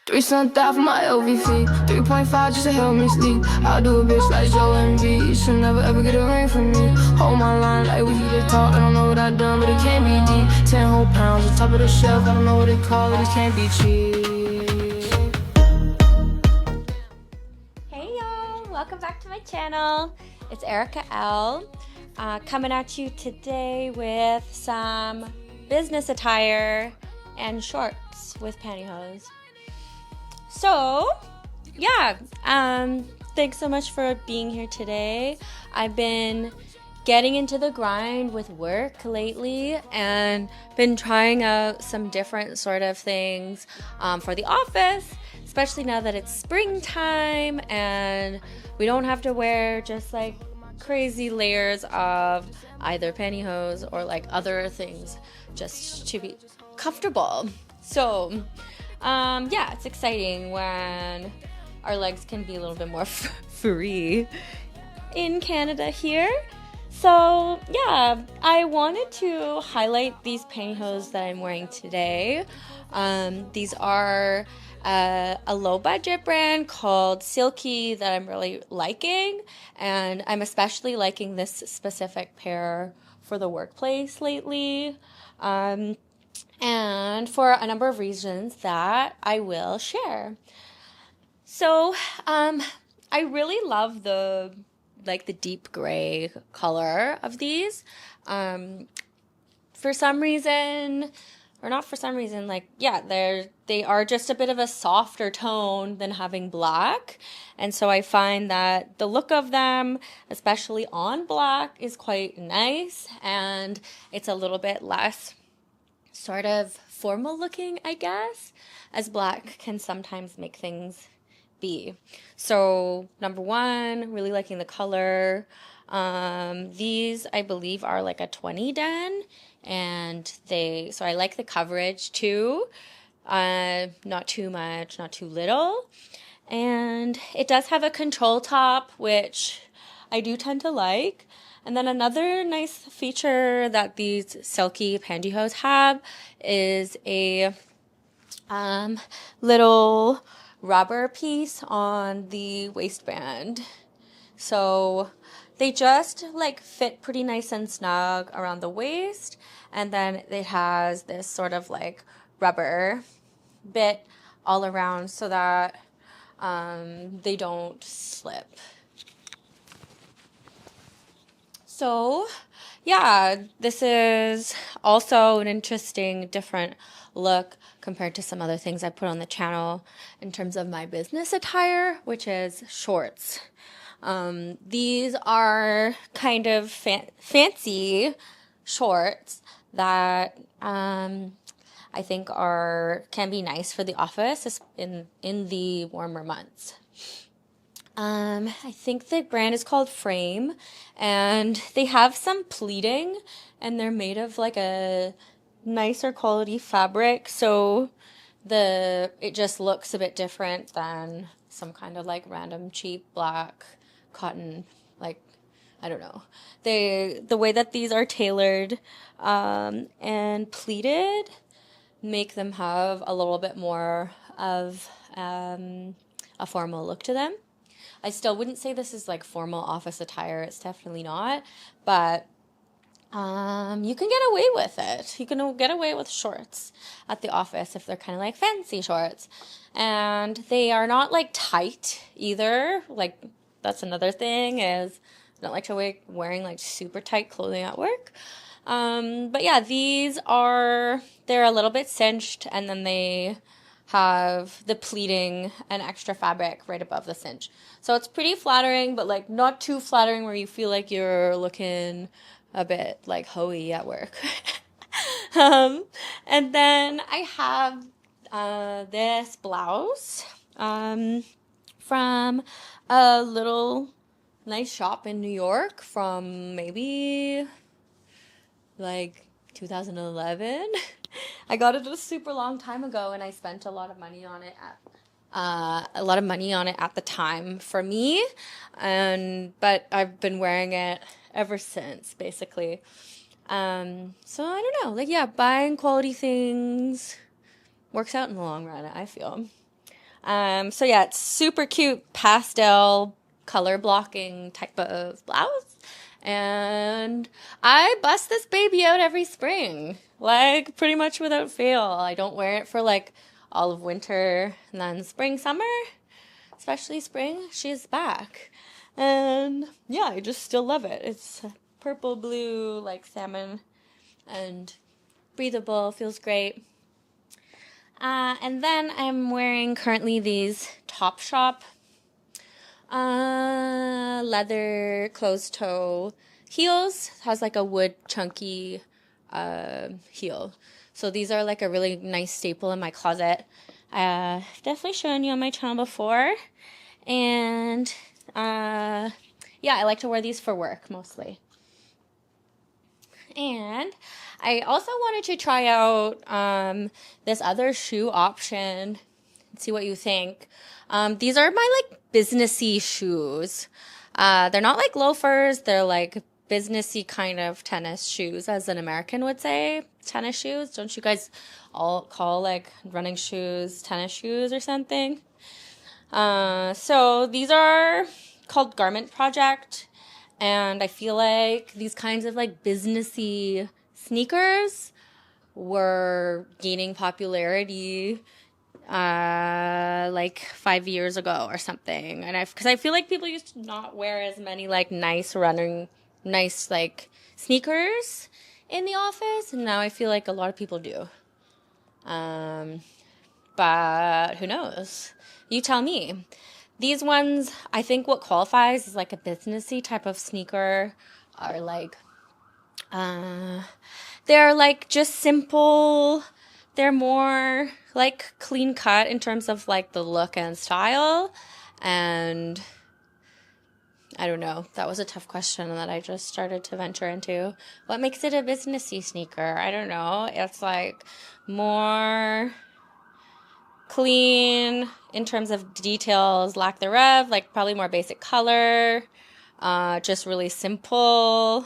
3 cents down for my LV fee. 3.5 just to help me sleep. I'll do a bitch like Joe and B. You should never ever get a ring from me. Hold my line like we heated talk. I don't know what I done, but it can't be deep. 10 whole pounds on top of the shelf. I don't know what they call it. It can't be cheap. Hey y'all, welcome back to my channel. It's Erica L. Coming at you today with some business attire and shorts with pantyhose. So, yeah, thanks so much for being here today. I've been getting into the grind with work lately and been trying out some different sort of things for the office, especially now that it's springtime and we don't have to wear just like crazy layers of either pantyhose or like other things just to be comfortable. So, yeah, it's exciting when our legs can be a little bit more free in Canada here. So, yeah, I wanted to highlight these pantyhose that I'm wearing today. These are a low-budget brand called Silky that I'm really liking, and I'm especially liking this specific pair for the workplace lately. And for a number of reasons that I will share. So, I really love the deep gray color of these. For some reason, or not for some reason, they are just a bit of a softer tone than having black. And so I find that the look of them, especially on black, is quite nice, and it's a little bit less sort of formal looking, I guess, as black can sometimes make things be. So number one, really liking the color. These I believe are like a 20 den, and so I like the coverage too. Not too much, not too little. And it does have a control top, which I do tend to like. And then another nice feature that these Silky pantyhose have is a little rubber piece on the waistband. So they just like fit pretty nice and snug around the waist. And then it has this sort of like rubber bit all around so that they don't slip. So, yeah, this is also an interesting, different look compared to some other things I put on the channel in terms of my business attire, which is shorts. These are kind of fancy shorts that I think can be nice for the office in the warmer months. I think the brand is called Frame, and they have some pleating, and they're made of like a nicer quality fabric, so it just looks a bit different than some kind of like random cheap black cotton, like, I don't know. The way that these are tailored and pleated make them have a little bit more of a formal look to them. I still wouldn't say this is like formal office attire. It's definitely not, but you can get away with it. You can get away with shorts at the office if they're kind of like fancy shorts, and they are not like tight either. Like that's another thing, is I don't like to wearing like super tight clothing at work. But yeah, they're a little bit cinched, and then they have the pleating and extra fabric right above the cinch. So it's pretty flattering, but like not too flattering where you feel like you're looking a bit like hoey at work. And then I have this blouse from a little nice shop in New York from maybe like 2011. I got it a super long time ago, and I spent a lot of money on it at the time for me, but I've been wearing it ever since, basically. So I don't know, like, yeah, buying quality things works out in the long run, I feel. So yeah, it's super cute pastel color blocking type of blouse. And I bust this baby out every spring, like pretty much without fail. I don't wear it for like all of winter, and then spring, summer, especially spring, she's back. And yeah, I just still love it. It's purple, blue, like salmon, and breathable, feels great. And then I'm wearing currently these Topshop leather closed toe heels. Has like a wood chunky heel. So these are like a really nice staple in my closet. I've definitely shown you on my channel before. And yeah, I like to wear these for work mostly. And I also wanted to try out this other shoe option and see what you think. These are my like businessy shoes. They're not like loafers. They're like businessy kind of tennis shoes, as an American would say. Tennis shoes. Don't you guys all call like running shoes tennis shoes or something? So these are called Garment Project. And I feel like these kinds of like businessy sneakers were gaining popularity like 5 years ago or something. And because I feel like people used to not wear as many like nice like sneakers in the office, and now I feel like a lot of people do. But who knows? You tell me. These ones, I think what qualifies as like a businessy type of sneaker are like, they're like just simple. They're more like clean cut in terms of like the look and style. And I don't know. That was a tough question that I just started to venture into. What makes it a businessy sneaker? I don't know. It's like more clean in terms of details, lack thereof, like probably more basic color, just really simple.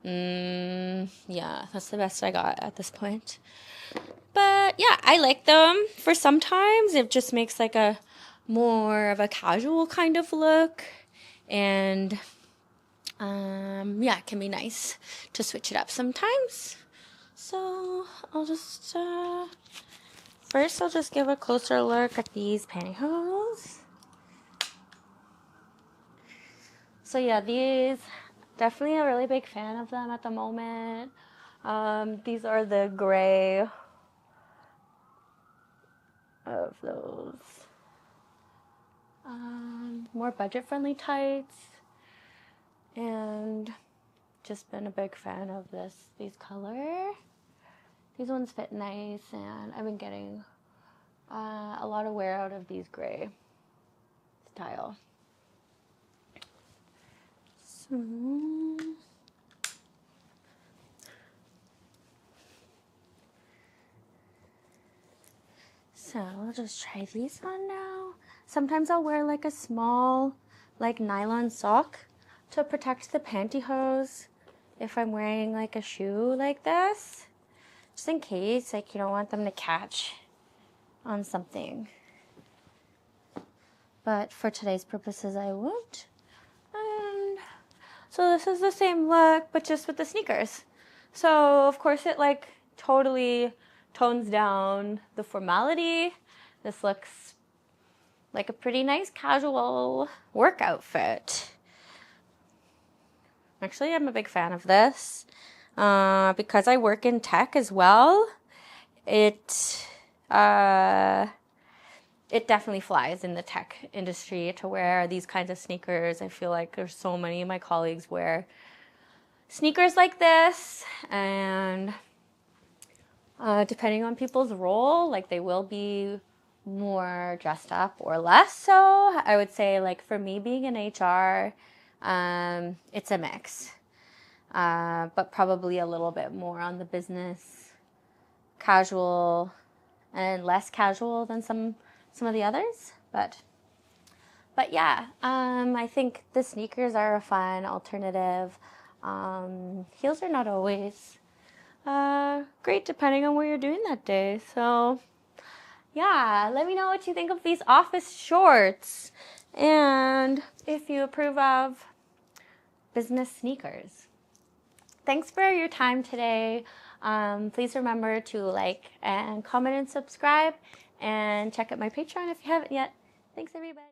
Yeah, that's the best I got at this point. But yeah, I like them. For sometimes it just makes like a more of a casual kind of look, and yeah, it can be nice to switch it up sometimes. So I'll just first, I'll just give a closer look at these pantyhose. So yeah, these, definitely a really big fan of them at the moment. These are the gray of those more budget-friendly tights, and just been a big fan of these color. These ones fit nice, and I've been getting a lot of wear out of these gray style. So I'll just try these on now. Sometimes I'll wear like a small like nylon sock to protect the pantyhose if I'm wearing like a shoe like this. Just in case, like you don't want them to catch on something. But for today's purposes, I won't. And so this is the same look, but just with the sneakers. So of course it like totally tones down the formality. This looks like a pretty nice casual work outfit. Actually, I'm a big fan of this. Because I work in tech as well, it definitely flies in the tech industry to wear these kinds of sneakers. I feel like there's so many of my colleagues wear sneakers like this, and depending on people's role, like they will be more dressed up or less so. I would say like for me being in HR, it's a mix. But probably a little bit more on the business casual and less casual than some of the others. But yeah, I think the sneakers are a fun alternative. Heels are not always great depending on what you're doing that day. So yeah, let me know what you think of these office shorts and if you approve of business sneakers. Thanks for your time today. Please remember to like and comment and subscribe, and check out my Patreon if you haven't yet. Thanks, everybody.